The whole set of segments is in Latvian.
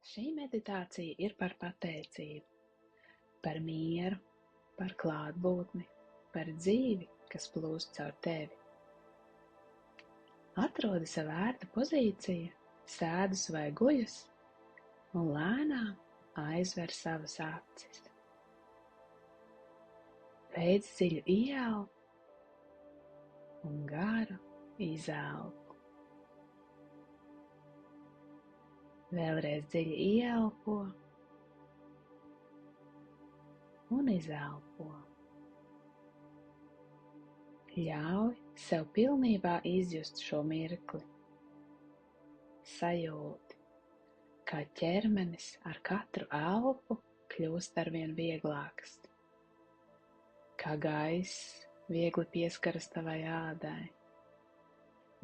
Šī meditācija ir par pateicību, par mieru, par klātbūtni, par dzīvi, kas plūst caur tevi. Atrodi sev ērtu pozīciju, sēdus vai guļus un lēnām aizver savas acis. Veic dziļu ieelpu un garu izelpu. Vēlreiz dziļi ieelpo un izelpo. Ļauj sev pilnībā izjust šo mirkli. Sajūti, kā ķermenis ar katru elpu kļūst arvien vieglāks, kā gaiss viegli pieskaras tavai ādai,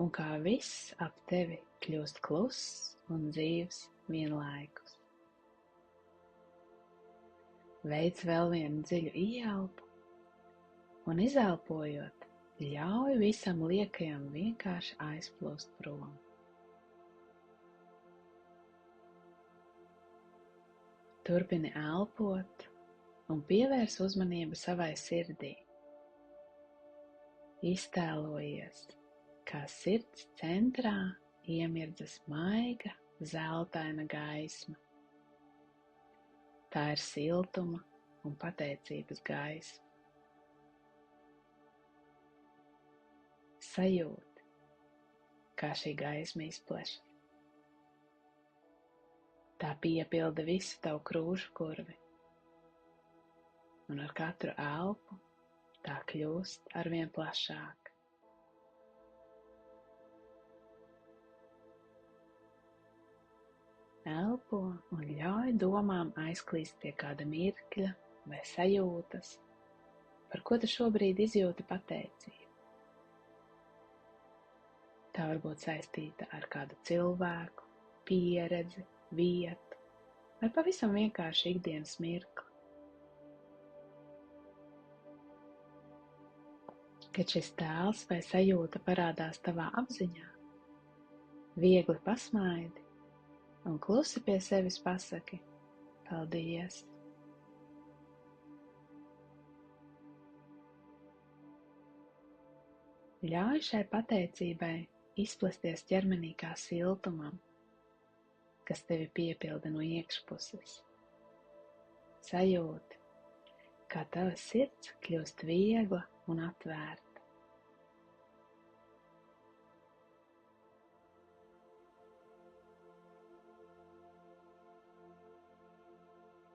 un kā viss ap tevi kļūst kluss un dzīvs vienlaikus. Veic vēl vienu dziļu ieelpu, un izelpojot, ļauj visam liekajam vienkārši aizplūst prom. Turpini elpot un pievērs uzmanību savai sirdī. Iztēlojies, kā sirds centrā iemirdzas maiga, zeltaina gaisma. Tā ir siltuma un pateicības gaisma. Sajūti, kā šī gaisma izplešas. Tā piepilda visu tavu krūšu kurvi, un ar katru elpu tā kļūst arvien plašāka. Elpo un ļauj domām aizklīst pie kāda mirkļa vai sajūtas, par ko tu šobrīd izjūti pateicību. Tā var būt saistīta ar kādu cilvēku, pieredzi, vietu vai pavisam vienkārši ikdienas mirkli. Kad šis tēls vai sajūta parādās tavā apziņā, viegli pasmaidi un klusi pie sevis pasaki paldies. Ļauj šai pateicībai izplesties ķermenī kā siltumam, kas tevi piepilda no iekšpuses. Sajūti, kā tava sirds kļūst viegla un atvērta.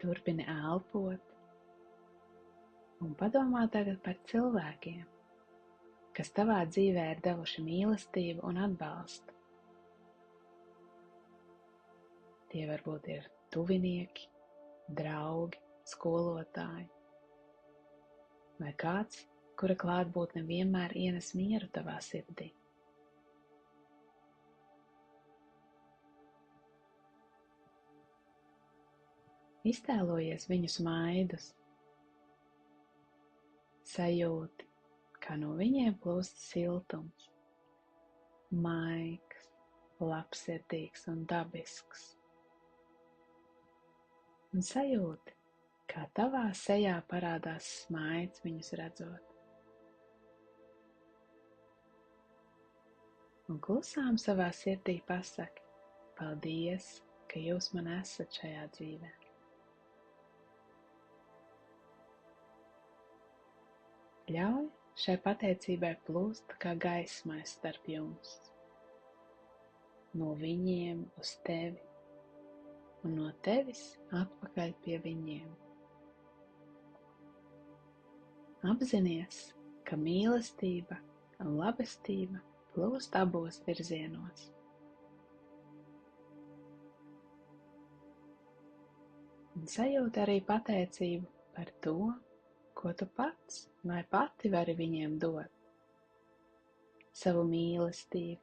Turpini elpot un padomā tagad par cilvēkiem, kas tavā dzīvē ir devuši mīlestību un atbalstu. Tie varbūt ir tuvinieki, draugi, skolotāji vai kāds, kura klātbūtne vienmēr ienes mieru tavā sirdī. Iztēlojies viņu smaidus, sajūti, kā no viņiem plūst siltums, maigs, labsirdīgs un dabisks. Un sajūti, kā tavā sejā parādās smaids viņus redzot. Un klusām savā sirdī pasaki, paldies, ka jūs man esat šajā dzīvē. Ļauj šai pateicībai plūst kā gaismai starp jums, no viņiem uz tevi un no tevis atpakaļ pie viņiem. Apzinies, ka mīlestība un labestība plūst abos virzienos. Un sajūti arī pateicību par to, ko tu pats vai pati vari viņiem dot. Savu mīlestību,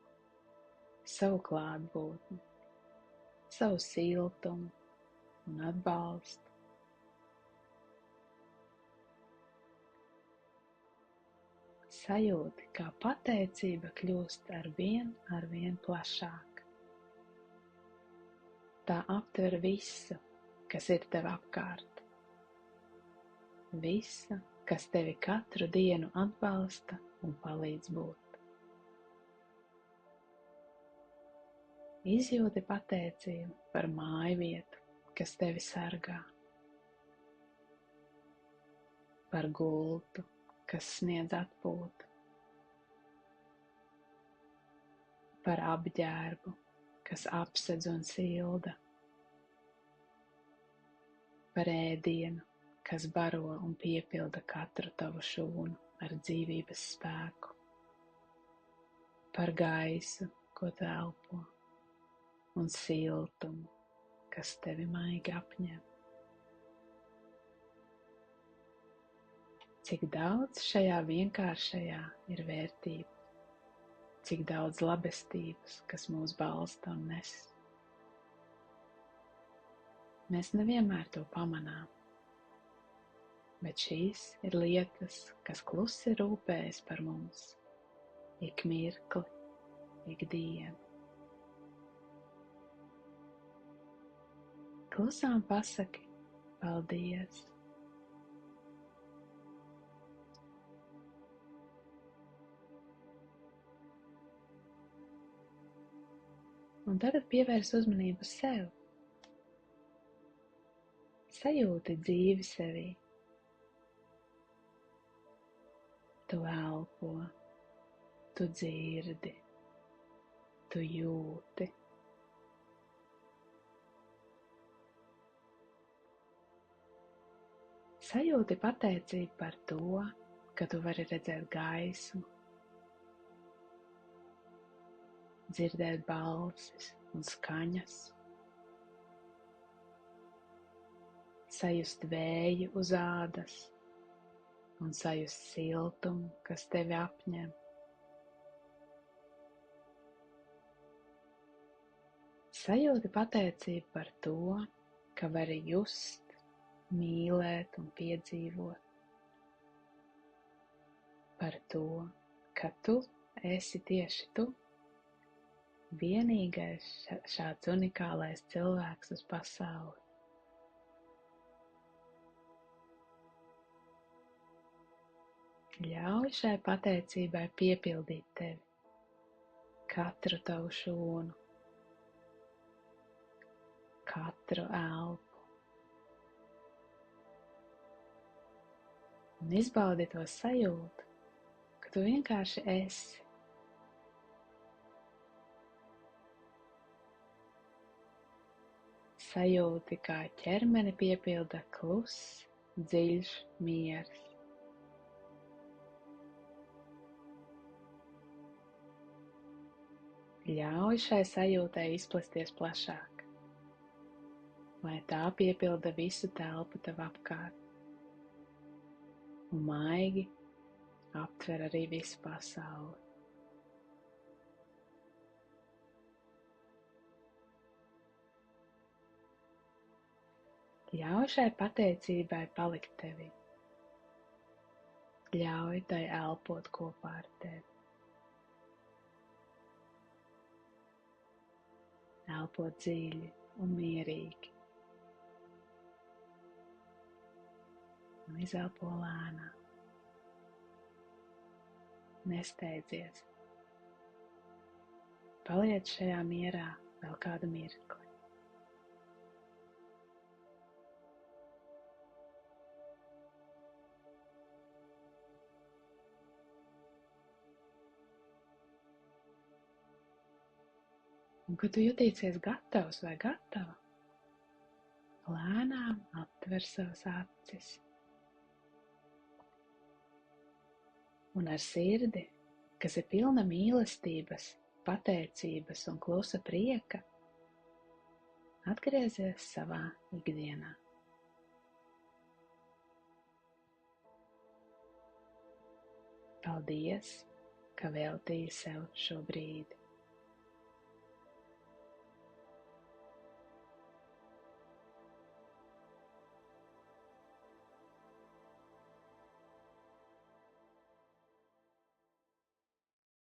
savu klātbūtni, savu siltumu un atbalstu. Sajūti, kā pateicība kļūst arvien plašāka. tā aptver visu, kas ir tev apkārt. Visu, kas tevi katru dienu atbalsta un palīdz būt. Izjūti pateicību par mājvietu, kas tevi sargā, par gultu, kas sniedz atpūtu, par apģērbu, kas apsedz un silda, par ēdienu, kas baro un piepilda katru tavu šūnu ar dzīvības spēku, par gaisu, ko tu elpo, un siltumu, kas tevi maigi apņem. Cik daudz šajā vienkāršajā ir vērtību, cik daudz labestības, kas mūs balsta un nes. Mēs nevienmēr to pamanām, bet šīs ir lietas, kas klusi rūpējas par mums, ik mirkli, ik dienu. Klusām pasaki paldies. Un tagad pievērs uzmanību sev. Sajūti dzīvi sevī. Tu elpo, tu dzirdi, tu jūti. Sajūti pateicību par to, ka tu vari redzēt gaismu, dzirdēt balsis un skaņas, sajust vēju uz ādas un sajust siltumu, kas tevi apņem. Sajūti pateicību par to, ka vari just, mīlēt un piedzīvot, par to, ka tu esi tieši tu, vienīgais šāds unikālais cilvēks uz pasauli. Ļauj šai pateicībai piepildīt tevi, katru tavu šūnu, katru elpu. Un izbaudi to sajūtu, ka tu vienkārši esi. Sajūti, kā ķermeni piepilda kluss, dziļš miers. Ļauj šai sajūtai izplesties plašāk, lai tā piepilda visu telpu tev apkārt. Un maigi aptver arī visu pasauli. Ļauj šai pateicībai palikt tevi. Ļauj tai elpot kopā ar tevi. Elpot dziļi un mierīgi. Un izelpo lēnām. Nesteidzies. Paliec šajā mierā vēl kādu mirkli. Un, kad tu jutīsies gatavs vai gatava, lēnām atver savas acis. Un ar sirdi, kas ir pilna mīlestības, pateicības un klusa prieka, atgriezies savā ikdienā. Paldies, ka veltīji sev šo brīdi.